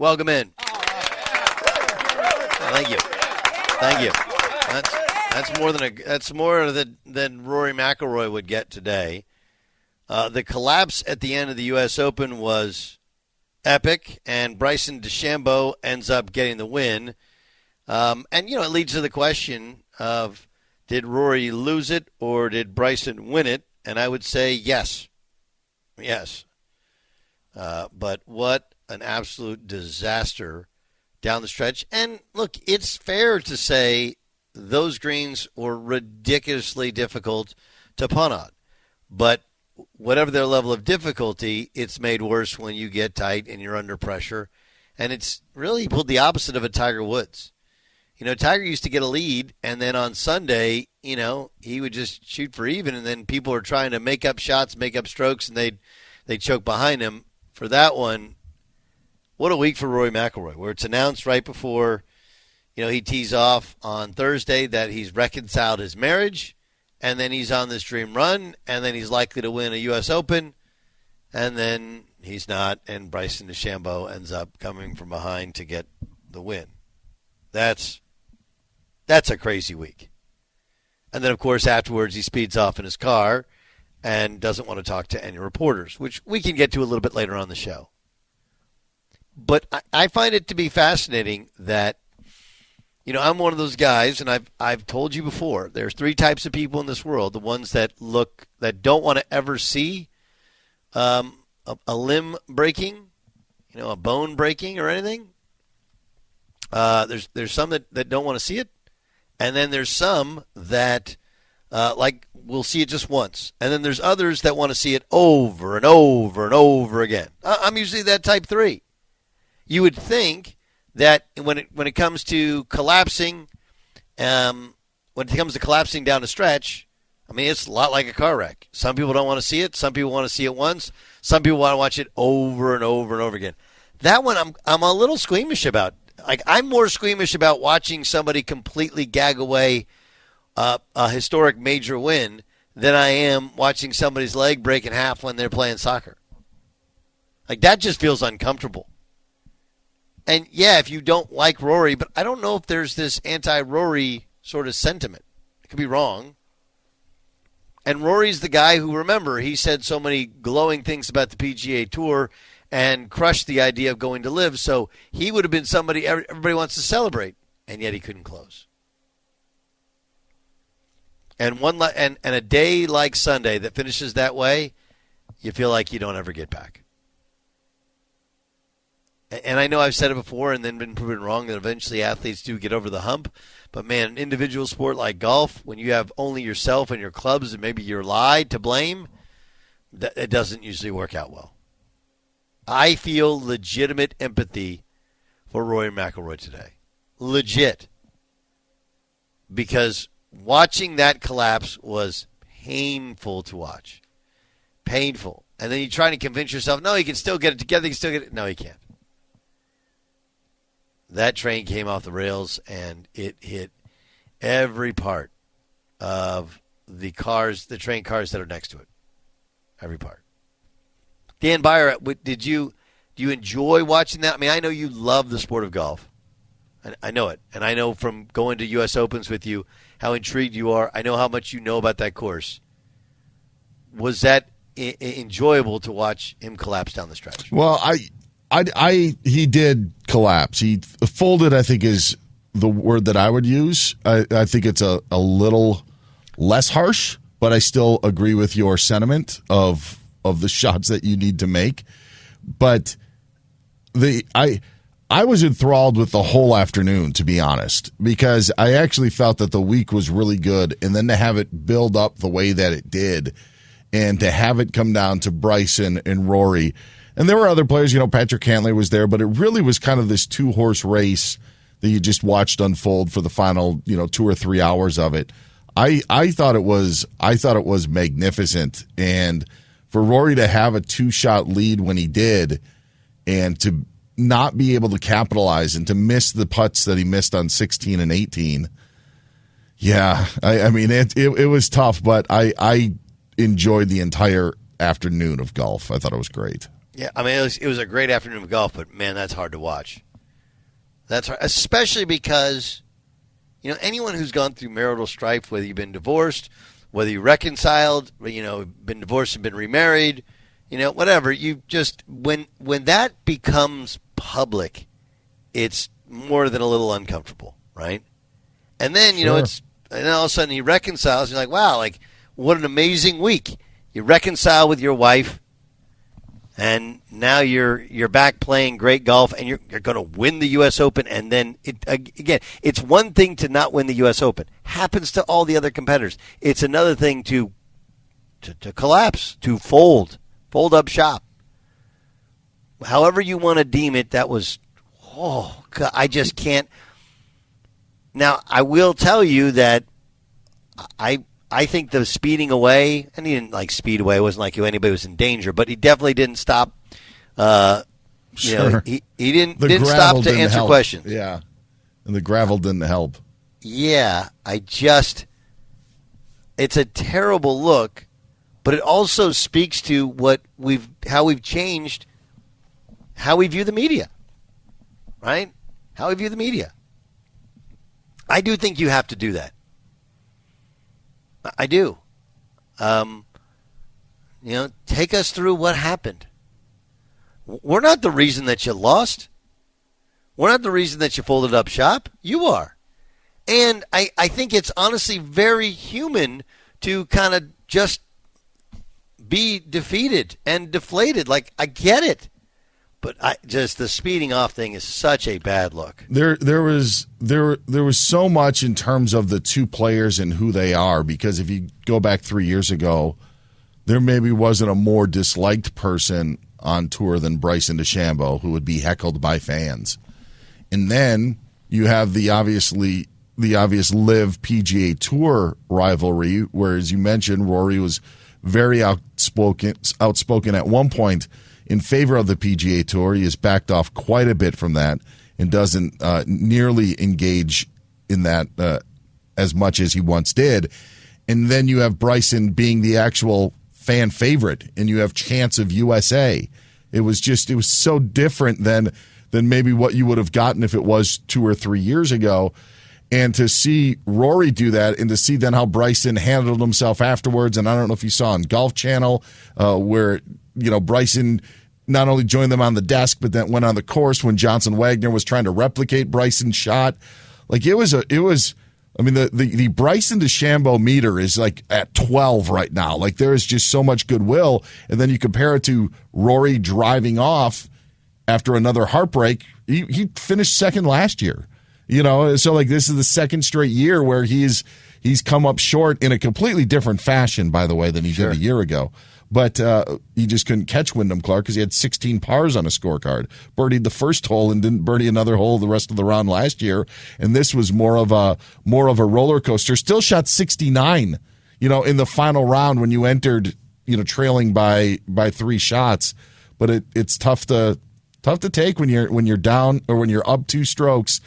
welcome in. Thank you. That's more than Rory McIlroy would get today. The collapse at the end of the U.S. Open was epic, and Bryson DeChambeau ends up getting the win. And it leads to the question of, did Rory lose it or did Bryson win it? And I would say yes. But what an absolute disaster down the stretch. And look, it's fair to say those greens were ridiculously difficult to putt on. But whatever their level of difficulty, it's made worse when you get tight and you're under pressure. And it's really pulled the opposite of a Tiger Woods. Tiger used to get a lead, and then on Sunday, he would just shoot for even, and then people were trying to make up shots, make up strokes, and they'd choke behind him. For that one, what a week for Rory McIlroy, where it's announced right before he tees off on Thursday that he's reconciled his marriage, and then he's on this dream run, and then he's likely to win a U.S. Open, and then he's not, and Bryson DeChambeau ends up coming from behind to get the win. That's a crazy week. And then, of course, afterwards he speeds off in his car and doesn't want to talk to any reporters, which we can get to a little bit later on the show. But I find it to be fascinating that, I'm one of those guys, and I've told you before, there's three types of people in this world. The ones that don't want to ever see a limb breaking, a bone breaking or anything. There's some that don't want to see it. And then there's some that, we'll see it just once. And then there's others that want to see it over and over and over again. I'm usually that type 3. You would think that when it comes to collapsing, down a stretch, it's a lot like a car wreck. Some people don't want to see it. Some people want to see it once. Some people want to watch it over and over and over again. That one I'm a little squeamish about. I'm more squeamish about watching somebody completely gag away a historic major win than I am watching somebody's leg break in half when they're playing soccer. That just feels uncomfortable. And, yeah, if you don't like Rory, but I don't know if there's this anti-Rory sort of sentiment. I could be wrong. And Rory's the guy who, remember, he said so many glowing things about the PGA Tour and crushed the idea of going to LIV. So he would have been somebody everybody wants to celebrate, and yet he couldn't close. And a day like Sunday that finishes that way, you feel like you don't ever get back. And I know I've said it before and then been proven wrong that eventually athletes do get over the hump. But, man, an individual sport like golf, when you have only yourself and your clubs and maybe your lie to blame, it doesn't usually work out well. I feel legitimate empathy for Rory McIlroy today. Legit. Because watching that collapse was painful to watch. Painful. And then you're trying to convince yourself, no, he can still get it together. He can still get it. No, he can't. That train came off the rails, and it hit every part of the train cars that are next to it. Every part. Dan Byer, do you enjoy watching that? I know you love the sport of golf. I know it. And I know from going to U.S. Opens with you how intrigued you are. I know how much you know about that course. Was that enjoyable to watch him collapse down the stretch? Well, he did collapse. He folded, I think, is the word that I would use. I think it's a little less harsh, but I still agree with your sentiment of the shots that you need to make. But I was enthralled with the whole afternoon, to be honest, because I actually felt that the week was really good, and then to have it build up the way that it did, and to have it come down to Bryson and Rory. And there were other players, Patrick Cantlay was there, but it really was kind of this 2-horse race that you just watched unfold for the final, 2 or 3 hours of it. I thought it was magnificent, and for Rory to have a 2-shot lead when he did, and to not be able to capitalize and to miss the putts that he missed on 16 and 18. Yeah, it was tough, but I enjoyed the entire afternoon of golf. I thought it was great. Yeah, I mean, it was a great afternoon of golf, but, man, that's hard to watch. That's hard, especially because, anyone who's gone through marital strife, whether you've been divorced, whether you reconciled, been divorced and been remarried, whatever, you just, when that becomes public, it's more than a little uncomfortable, right? And then, Sure. and then all of a sudden he reconciles, and you're like, wow, like, what an amazing week. You reconcile with your wife, and now you're back playing great golf, and you're going to win the U.S. Open. And then, again, it's one thing to not win the U.S. Open. Happens to all the other competitors. It's another thing to collapse, to fold up shop. However you want to deem it, that was, oh, God, I just can't. Now, I will tell you that I think the speeding away, and he didn't speed away. It wasn't like anybody was in danger, but he definitely didn't stop. Sure. He didn't stop to answer questions. Yeah, and the gravel didn't help. Yeah, it's a terrible look, but it also speaks to how we've changed how we view the media, right? How we view the media. I do think you have to do that. I do. Take us through what happened. We're not the reason that you lost. We're not the reason that you folded up shop. You are. And I think it's honestly very human to kind of just be defeated and deflated. Like, I get it. But just the speeding off thing is such a bad look. There was so much in terms of the two players and who they are, because if you go back 3 years ago, there maybe wasn't a more disliked person on tour than Bryson DeChambeau, who would be heckled by fans. And then you have the obvious LIV PGA Tour rivalry, where, as you mentioned, Rory was very outspoken at one point in favor of the PGA Tour. He has backed off quite a bit from that and doesn't nearly engage in that as much as he once did. And then you have Bryson being the actual fan favorite, and you have Chance of USA. It was so different than maybe what you would have gotten if it was 2 or 3 years ago. And to see Rory do that, and to see then how Bryson handled himself afterwards, and I don't know if you saw on Golf Channel where Bryson not only joined them on the desk, but then went on the course when Johnson Wagner was trying to replicate Bryson's shot. Like, it was. I mean, the Bryson DeChambeau meter is like at 12 right now. Like, there is just so much goodwill, and then you compare it to Rory driving off after another heartbreak. He finished second last year. So like, this is the second straight year where he's come up short in a completely different fashion, by the way, than he did a year ago. But he just couldn't catch Wyndham Clark because he had 16 pars on a scorecard. Birdied the first hole and didn't birdie another hole the rest of the round last year. And this was more of a roller coaster. Still shot 69, in the final round when you entered, trailing by 3 shots. But it's tough to take when you're down, or when you're up 2 strokes,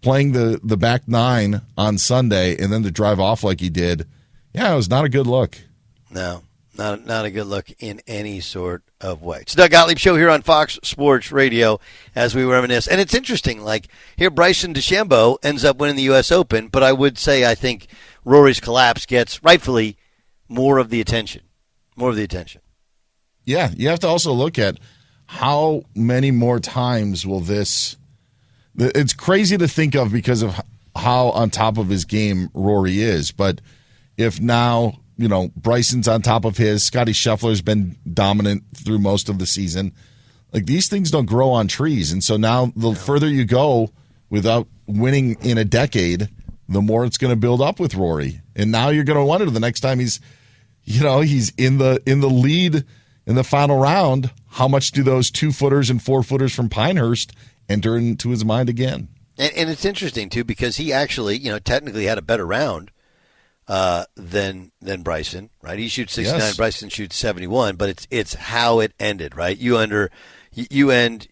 playing the back 9 on Sunday, and then to drive off like he did. Yeah, it was not a good look. No. Not a good look in any sort of way. It's the Doug Gottlieb Show here on Fox Sports Radio as we reminisce. And it's interesting, like, here Bryson DeChambeau ends up winning the U.S. Open, but I would say I think Rory's collapse gets, rightfully, more of the attention. Yeah, you have to also look at how many more times will this... It's crazy to think of because of how on top of his game Rory is, but if now... Bryson's on top of his. Scotty Scheffler's been dominant through most of the season. Like, these things don't grow on trees. And so now the further you go without winning in a decade, the more it's going to build up with Rory. And now you're going to wonder the next time he's in the lead in the final round, how much do those 2-footers and 4-footers from Pinehurst enter into his mind again? And it's interesting, too, because he actually, technically had a better round than Bryson, right? He shoots 69, yes. Bryson shoots 71, but it's how it ended, right? You end,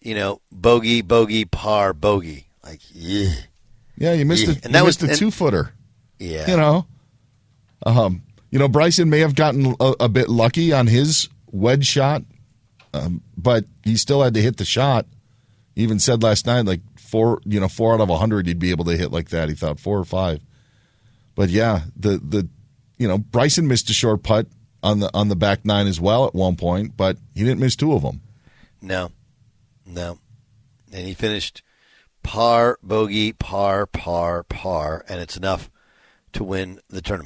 bogey, par, bogey, like, yeah. Yeah, you missed it. And that was the 2-footer. Yeah. Bryson may have gotten a bit lucky on his wedge shot But he still had to hit the shot. He even said last night, like 4 out of 100, he'd be able to hit like that. He thought 4 or 5. But yeah, Bryson missed a short putt on the back 9 as well at one point, but he didn't miss 2 of them. No. And he finished par, bogey, par, par, par, and it's enough to win the tournament.